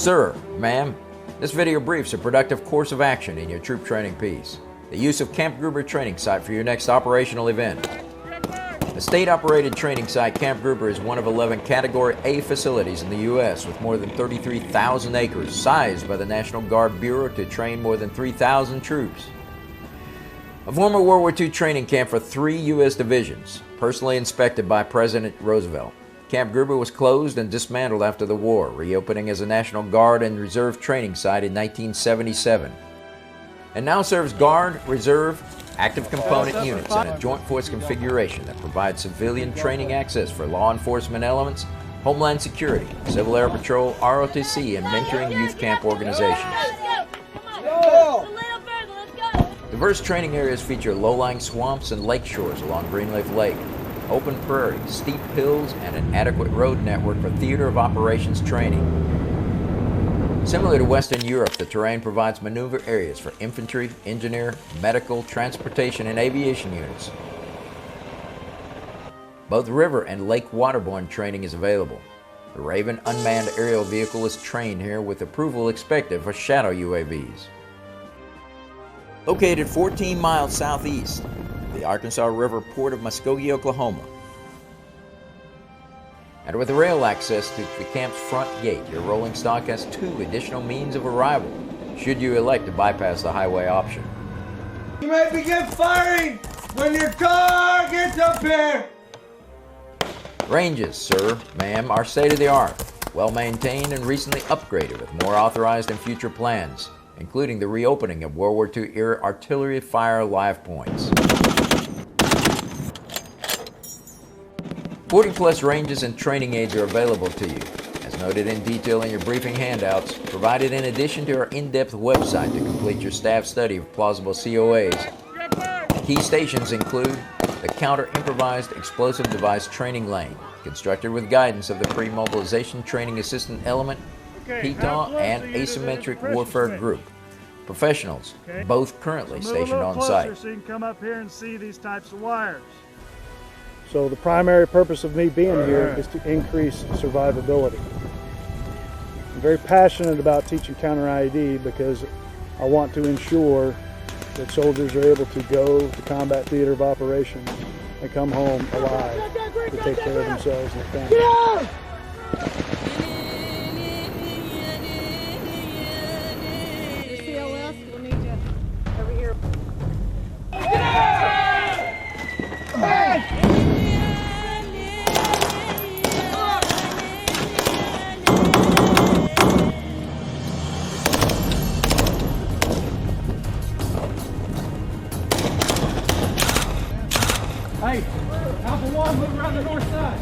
Sir, ma'am, this video briefs a productive course of action in your troop training piece. The use of Camp Gruber training site for your next operational event. The state-operated training site Camp Gruber is one of 11 Category A facilities in the U.S. with more than 33,000 acres, sized by the National Guard Bureau to train more than 3,000 troops. A former World War II training camp for 3 U.S. divisions, personally inspected by President Roosevelt. Camp Gruber was closed and dismantled after the war, reopening as a National Guard and Reserve training site in 1977. And now serves Guard, Reserve, active component units in a joint force configuration that provides civilian training access for law enforcement elements, Homeland Security, Civil Air Patrol, ROTC, and mentoring youth camp organizations. Diverse training areas feature low-lying swamps and lake shores along Greenleaf Lake, open prairie, steep hills, and an adequate road network for theater of operations training. Similar to Western Europe, the terrain provides maneuver areas for infantry, engineer, medical, transportation, and aviation units. Both river and lake waterborne training is available. The Raven unmanned aerial vehicle is trained here with approval expected for shadow UAVs. Located 14 miles southeast of the Arkansas River port of Muskogee, Oklahoma, and with rail access to the camp's front gate, your rolling stock has 2 additional means of arrival, should you elect to bypass the highway option. You may begin firing when your car gets up here! Ranges, sir, ma'am, are state-of-the-art, well-maintained and recently upgraded with more authorized and future plans, including the reopening of World War II-era artillery fire live points. 40-plus ranges and training aids are available to you, as noted in detail in your briefing handouts, provided in addition to our in-depth website to complete your staff study of plausible COAs. Key stations include the Counter-Improvised Explosive Device Training Lane, constructed with guidance of the Pre-Mobilization Training Assistant Element, PTAW, and Asymmetric Warfare Group. Professionals, both currently stationed on site. So you can come up here and see these types of wires. So the primary purpose of me being here is to increase survivability. I'm very passionate about teaching counter-IED because I want to ensure that soldiers are able to go to combat theater of operations and come home alive to take care of themselves and their families. Hey, Alpha 1, move around the north side.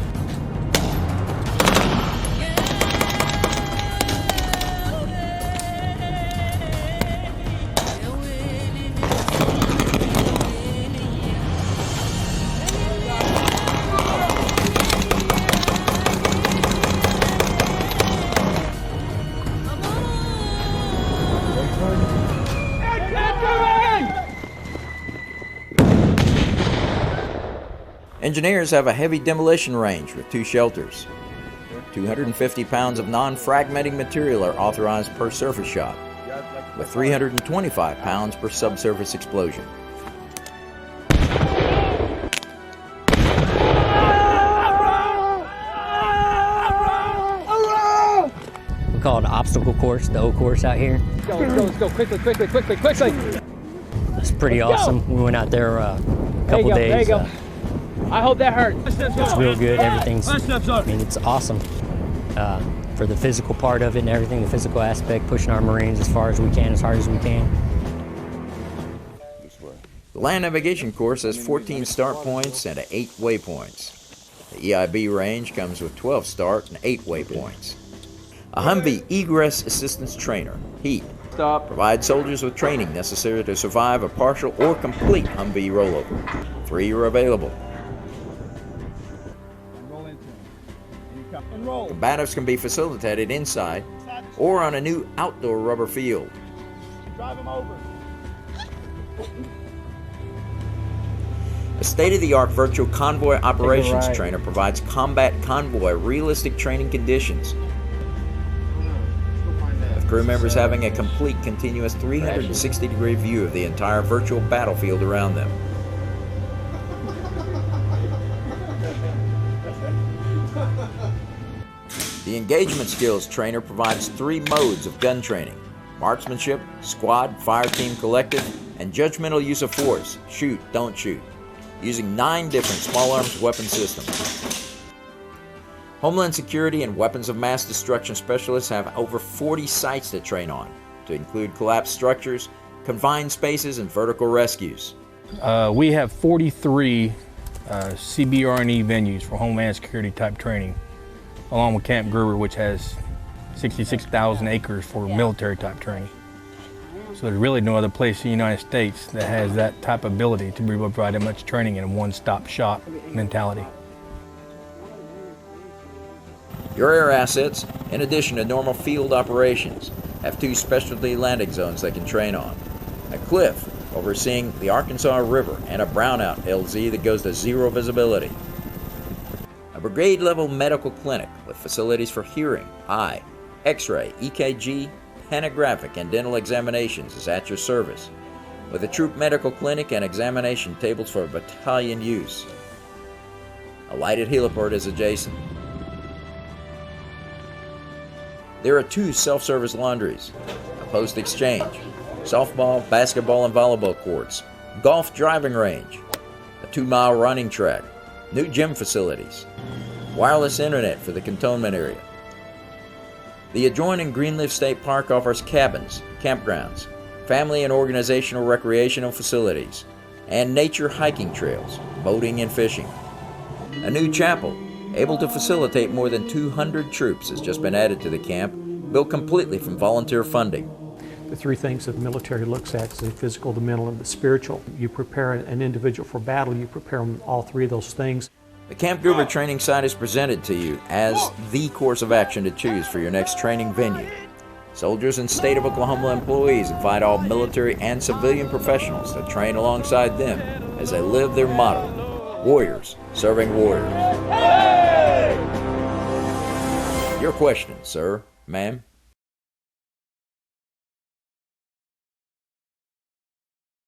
Engineers have a heavy demolition range with 2 shelters. 250 pounds of non-fragmenting material are authorized per surface shot, with 325 pounds per subsurface explosion. We call it obstacle course, the O course out here. Let's go, quickly. It's pretty awesome. We went out there a couple days. There you go. I hope that hurt. It's real good. Everything's, I mean, it's awesome for the physical part of it and everything, the physical aspect, pushing our Marines as far as we can, as hard as we can. The land navigation course has 14 start points and 8 waypoints. The EIB range comes with 12 start and 8 waypoints. A Humvee egress assistance trainer, HEAT, provides soldiers with training necessary to survive a partial or complete Humvee rollover. 3 are available. Combatives can be facilitated inside or on a new outdoor rubber field. Drive them over. A state-of-the-art virtual convoy operations trainer provides combat convoy realistic training conditions. crew members having a complete continuous 360-degree view of the entire virtual battlefield around them. The engagement skills trainer provides 3 modes of gun training: marksmanship, squad, fire team, collective, and judgmental use of force, shoot, don't shoot, using 9 different small arms weapon systems. Homeland Security and weapons of mass destruction specialists have over 40 sites to train on, to include collapsed structures, confined spaces, and vertical rescues. We have 43 CBRNE venues for Homeland Security type training, along with Camp Gruber, which has 66,000 acres for military type training. So there's really no other place in the United States that has that type of ability to be able to provide that much training in a one-stop shop mentality. Your air assets, in addition to normal field operations, have 2 specialty landing zones they can train on: a cliff overseeing the Arkansas River and a brownout LZ that goes to 0 visibility. A brigade-level medical clinic with facilities for hearing, eye, x-ray, EKG, panographic, and dental examinations is at your service, with a troop medical clinic and examination tables for battalion use. A lighted heliport is adjacent. There are 2 self-service laundries, a post exchange, softball, basketball, and volleyball courts, golf driving range, a 2-mile running track, new gym facilities, wireless internet for the cantonment area. The adjoining Greenleaf State Park offers cabins, campgrounds, family and organizational recreational facilities, and nature hiking trails, boating and fishing. A new chapel, able to facilitate more than 200 troops, has just been added to the camp, built completely from volunteer funding. The 3 things that the military looks at is the physical, the mental, and the spiritual. You prepare an individual for battle, you prepare them all 3 of those things. The Camp Gruber training site is presented to you as the course of action to choose for your next training venue. Soldiers and State of Oklahoma employees invite all military and civilian professionals to train alongside them as they live their motto: warriors serving warriors. Your question, sir, ma'am.